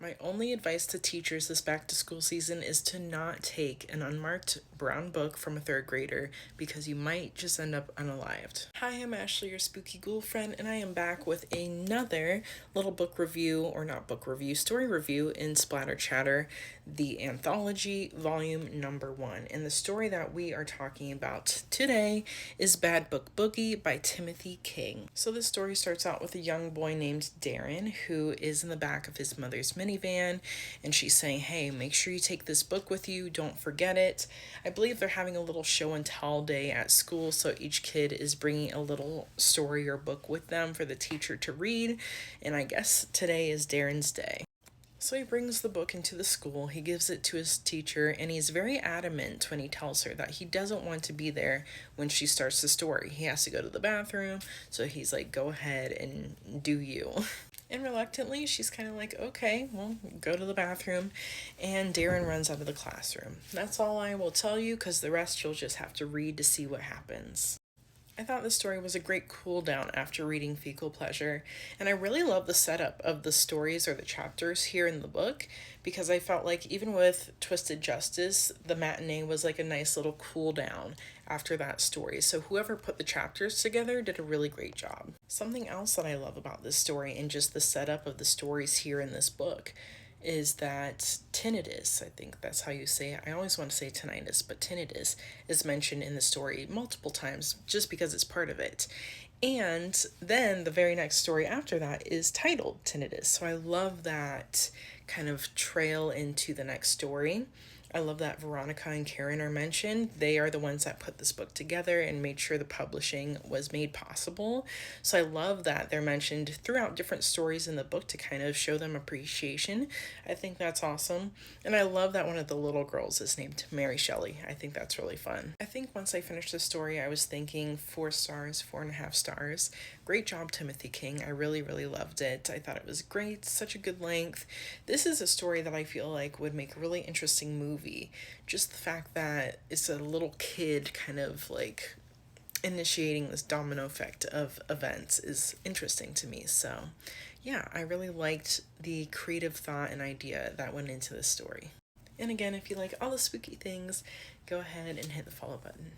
My only advice to teachers this back to school season is to not take an unmarked brown book from a third grader because you might just end up unalived. Hi, I'm Ashley, your spooky ghoul friend, and I am back with another little book review, or not book review, story review in Splatter Chatter, the Anthology volume number 1. And the story that we are talking about today is Bad Book Boogie by Timothy King. So this story starts out with a young boy named Darren who is in the back of his mother's minivan, and she's saying, hey, make sure you take this book with you, don't forget it. I believe they're having a little show and tell day at school, so each kid is bringing a little story or book with them for the teacher to read, and I guess today is Darren's day. So he brings the book into the school, he gives it to his teacher, and he's very adamant when he tells her that he doesn't want to be there when she starts the story. He has to go to the bathroom, so he's like, go ahead and do you. And reluctantly, she's kind of like, okay, well, go to the bathroom. And Darren runs out of the classroom. That's all I will tell you, because the rest you'll just have to read to see what happens. I thought the story was a great cool down after reading Fecal Pleasure, and I really love the setup of the stories or the chapters here in the book, because I felt like even with Twisted Justice, the matinee was like a nice little cool down after that story. So whoever put the chapters together did a really great job. Something else that I love about this story and just the setup of the stories here in this book is that tinnitus, I think that's how you say it. I always want to say tinnitus, but tinnitus is mentioned in the story multiple times just because it's part of it. And then the very next story after that is titled Tinnitus. So I love that kind of trail into the next story. I love that Veronica and Karen are mentioned. They are the ones that put this book together and made sure the publishing was made possible. So I love that they're mentioned throughout different stories in the book to kind of show them appreciation. I think that's awesome. And I love that one of the little girls is named Mary Shelley. I think that's really fun. I think once I finished the story, I was thinking 4 stars, 4.5 stars. Great job, Timothy King. I really, really loved it. I thought it was great. Such a good length. This is a story that I feel like would make a really interesting movie. Just the fact that it's a little kid kind of like initiating this domino effect of events is interesting to me. So yeah, I really liked the creative thought and idea that went into this story. And again, if you like all the spooky things, go ahead and hit the follow button.